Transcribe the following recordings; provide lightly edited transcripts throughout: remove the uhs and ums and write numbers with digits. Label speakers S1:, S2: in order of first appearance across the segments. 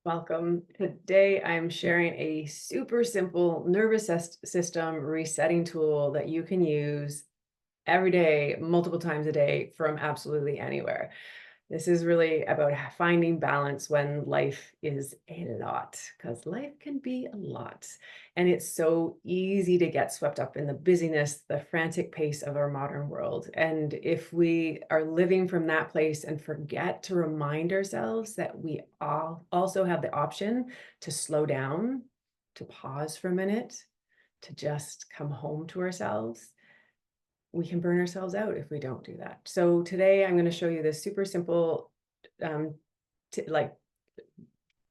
S1: Welcome. Today, I'm sharing a super simple nervous system resetting tool that you can use every day, multiple times a day from absolutely anywhere. This is really about finding balance when life is a lot, because life can be a lot. And it's so easy to get swept up in the busyness, the frantic pace of our modern world. And if we are living from that place and forget to remind ourselves that we all also have the option to slow down, to pause for a minute, to just come home to ourselves, we can burn ourselves out if we don't do that. So today I'm going to show you this super simple um, like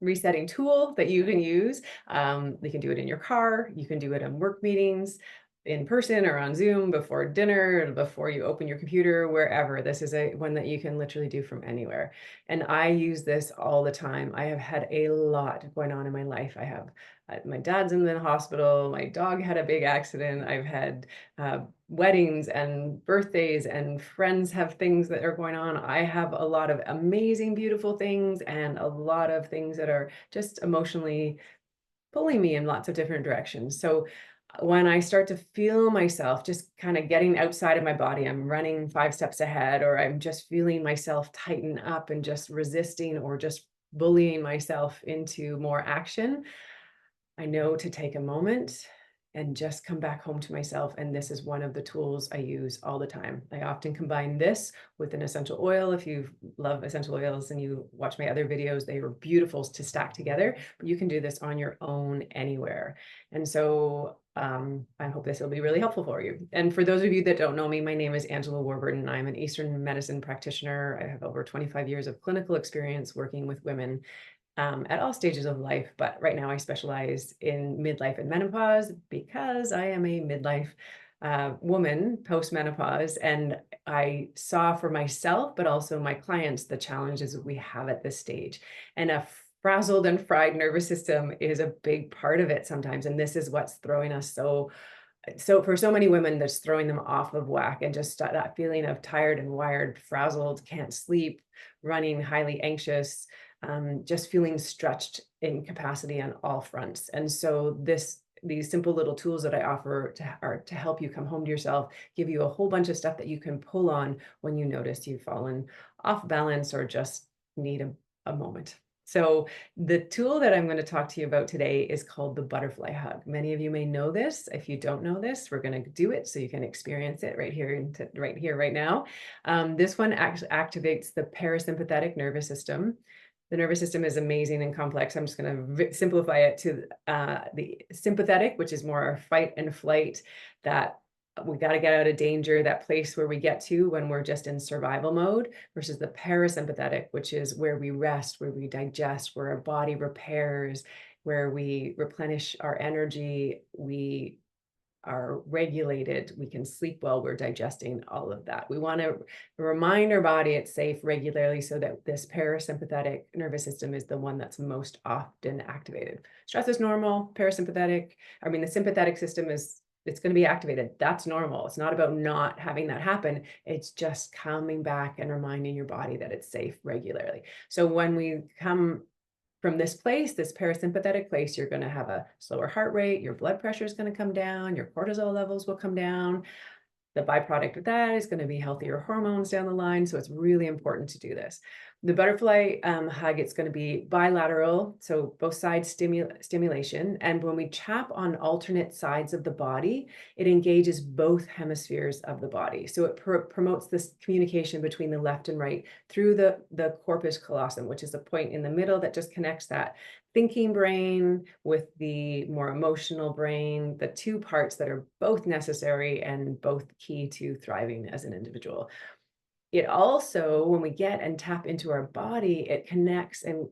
S1: resetting tool that you can use. You can do it in your car. You can do it in work meetings, in person or on Zoom, before dinner, before you open your computer, wherever. This is one that you can literally do from anywhere. And I use this all the time. I have had a lot going on in my life. I have my dad's in the hospital. My dog had a big accident. I've had weddings and birthdays, and friends have things that are going on. I have a lot of amazing, beautiful things and a lot of things that are just emotionally pulling me in lots of different directions. So when I start to feel myself just kind of getting outside of my body, I'm running 5 steps ahead, or I'm just feeling myself tighten up and just resisting or just bullying myself into more action, I know to take a moment and just come back home to myself. And this is one of the tools I use all the time. I often combine this with an essential oil. If you love essential oils and you watch my other videos, they are beautiful to stack together, but you can do this on your own anywhere. And so I hope this will be really helpful for you. And for those of you that don't know me, my name is Angela Warburton. I'm an Eastern medicine practitioner. I have over 25 years of clinical experience working with women at all stages of life, but right now I specialize in midlife and menopause because I am a midlife woman post-menopause, and I saw for myself, but also my clients, the challenges that we have at this stage. And a frazzled and fried nervous system is a big part of it sometimes, and this is what's throwing us so for so many women, that's throwing them off of whack, and just that feeling of tired and wired, frazzled, can't sleep, running highly anxious, just feeling stretched in capacity on all fronts. And so these simple little tools that I offer are to help you come home to yourself, give you a whole bunch of stuff that you can pull on when you notice you've fallen off balance or just need a moment. So the tool that I'm going to talk to you about today is called the butterfly hug. Many of you may know this. If you don't know this, we're going to do it so you can experience it right here, right now. This one activates the parasympathetic nervous system. The nervous system is amazing and complex. I'm just going to simplify it to the sympathetic, which is more our fight and flight, that we got to get out of danger, that place where we get to when we're just in survival mode, versus the parasympathetic, which is where we rest, where we digest, where our body repairs, where we replenish our energy, we are regulated, we can sleep well, we're digesting all of that. We want to remind our body it's safe regularly so that this parasympathetic nervous system is the one that's most often activated. Stress is normal, the sympathetic system it's going to be activated. That's normal. It's not about not having that happen. It's just coming back and reminding your body that it's safe regularly. So when we come from this place, this parasympathetic place, you're going to have a slower heart rate, your blood pressure is going to come down, your cortisol levels will come down. The byproduct of that is going to be healthier hormones down the line. So it's really important to do this. The butterfly hug, it's going to be bilateral, so both sides stimulation. And when we tap on alternate sides of the body, it engages both hemispheres of the body. So it promotes this communication between the left and right through the corpus callosum, which is the point in the middle that just connects that thinking brain with the more emotional brain, the two parts that are both necessary and both key to thriving as an individual. It also, when we get and tap into our body, it connects and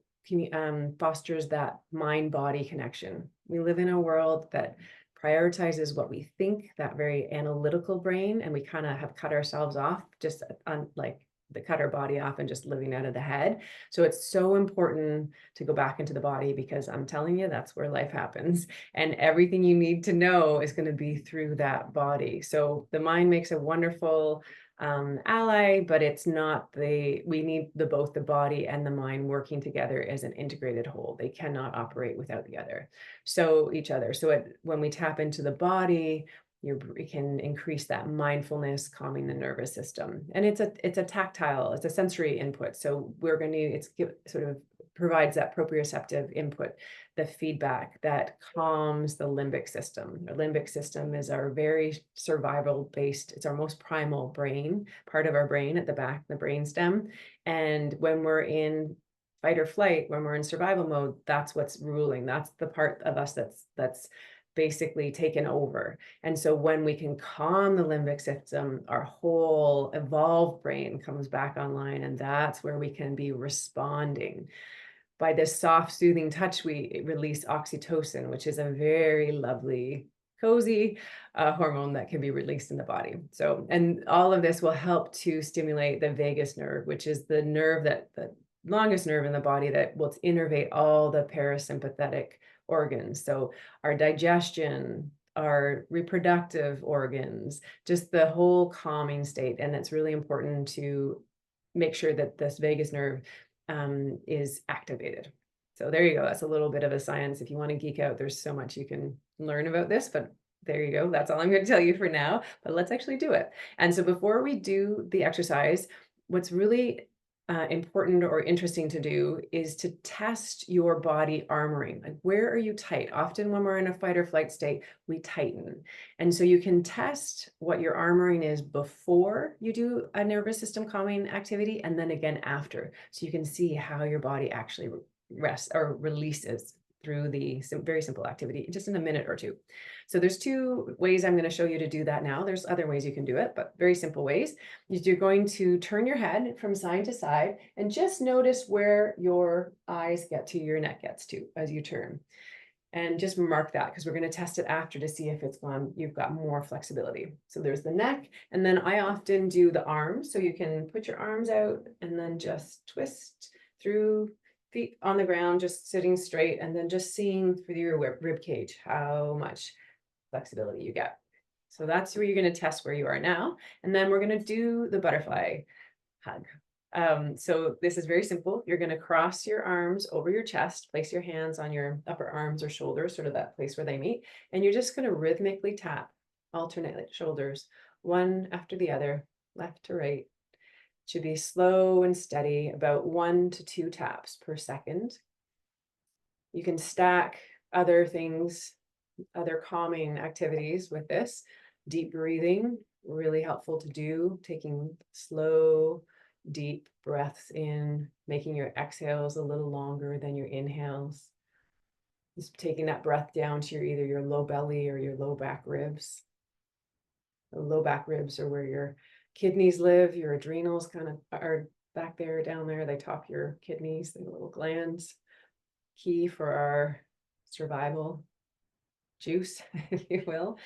S1: fosters that mind-body connection. We live in a world that prioritizes what we think, that very analytical brain, and we kind of have cut ourselves off, just cut our body off and just living out of the head. So it's so important to go back into the body, because I'm telling you, that's where life happens. And everything you need to know is going to be through that body. So the mind makes a wonderful ally, but it's not we need both the body and the mind working together as an integrated whole. They cannot operate without the other. So each other. So when we tap into the body, we can increase that mindfulness, calming the nervous system. And it's a tactile, it's a sensory input. So we're going to, sort of provides that proprioceptive input, the feedback that calms the limbic system. The limbic system is our very survival based, it's our most primal brain, part of our brain at the back, the brain stem. And when we're in fight or flight, when we're in survival mode, that's what's ruling. That's the part of us that's basically taken over. And so when we can calm the limbic system, our whole evolved brain comes back online, and that's where we can be responding. By this soft, soothing touch, we release oxytocin, which is a very lovely, cozy hormone that can be released in the body. So, and all of this will help to stimulate the vagus nerve, which is the nerve the longest nerve in the body that will innervate all the parasympathetic organs. So our digestion, our reproductive organs, just the whole calming state. And it's really important to make sure that this vagus nerve is activated. So there you go. That's a little bit of a science. If you want to geek out, there's so much you can learn about this, but there you go. That's all I'm going to tell you for now, but let's actually do it. And so before we do the exercise, what's really important or interesting to do is to test your body armoring. Like, where are you tight? Often when we're in a fight or flight state, we tighten. And so you can test what your armoring is before you do a nervous system calming activity, and then again after. So you can see how your body actually rests or releases through the very simple activity just in a minute or two. So there's two ways I'm going to show you to do that now. There's other ways you can do it, but very simple ways. You're going to turn your head from side to side and just notice where your eyes get to, your neck gets to as you turn. And just mark that, because we're going to test it after to see if it's gone, you've got more flexibility. So there's the neck, and then I often do the arms. So you can put your arms out and then just twist through, feet on the ground, just sitting straight, and then just seeing through your rib cage how much flexibility you get. So that's where you're going to test where you are now. And then we're going to do the butterfly hug. So this is very simple. You're going to cross your arms over your chest, place your hands on your upper arms or shoulders, sort of that place where they meet. And you're just going to rhythmically tap, alternate shoulders, one after the other, left to right. It should be slow and steady, about 1 to 2 taps per second. You can stack other things, other calming activities with this. Deep breathing, really helpful to do, taking slow, deep breaths in, making your exhales a little longer than your inhales. Just taking that breath down to either your low belly or your low back ribs. The low back ribs are where your kidneys live. Your adrenals kind of are back there, down there. They top your kidneys, the little glands. Key for our survival juice, if you will.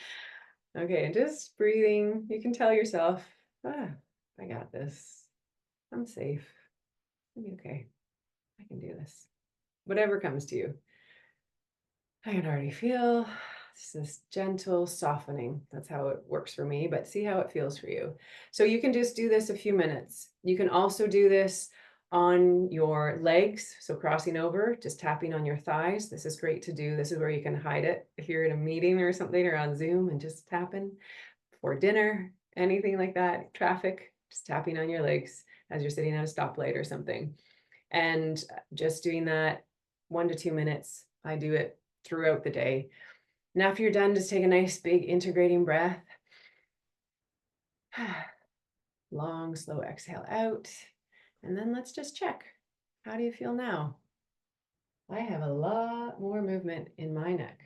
S1: Okay, and just breathing. You can tell yourself, I got this. I'm safe. I'll be okay. I can do this. Whatever comes to you. I can already feel this gentle softening. That's how it works for me, but see how it feels for you. So you can just do this a few minutes. You can also do this on your legs. So crossing over, just tapping on your thighs. This is great to do. This is where you can hide it. If you're in a meeting or something or on Zoom and just tapping before dinner, anything like that, traffic, just tapping on your legs as you're sitting at a stoplight or something. And just doing that 1 to 2 minutes. I do it throughout the day. And after you're done, just take a nice big integrating breath. Long, slow exhale out. And then let's just check. How do you feel now? I have a lot more movement in my neck.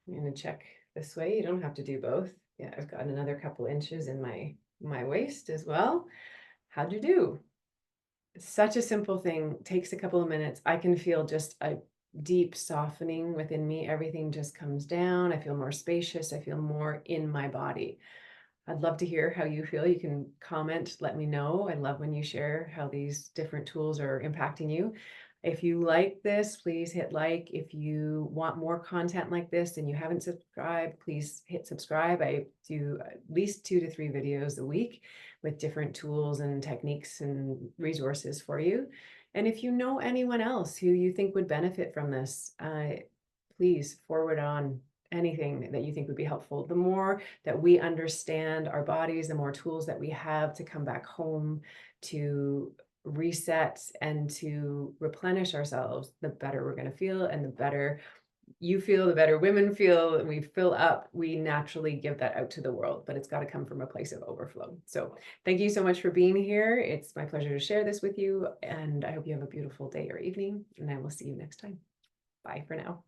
S1: I'm going to check this way. You don't have to do both. Yeah, I've got another couple inches in my waist as well. How'd you do? It's such a simple thing. Takes a couple of minutes. I can feel just a deep softening within me. Everything just comes down. I feel more spacious. I feel more in my body. I'd love to hear how you feel. You can comment, let me know. I love when you share how these different tools are impacting you. If you like this, please hit like. If you want more content like this and you haven't subscribed, please hit subscribe. I do at least 2 to 3 videos a week with different tools and techniques and resources for you. And if you know anyone else who you think would benefit from this, please forward on anything that you think would be helpful. The more that we understand our bodies, the more tools that we have to come back home, to reset and to replenish ourselves, the better we're going to feel. And the better you feel, the better women feel, and we fill up, we naturally give that out to the world, but it's got to come from a place of overflow. So thank you so much for being here. It's my pleasure to share this with you, and I hope you have a beautiful day or evening, and I will see you next time. Bye for now.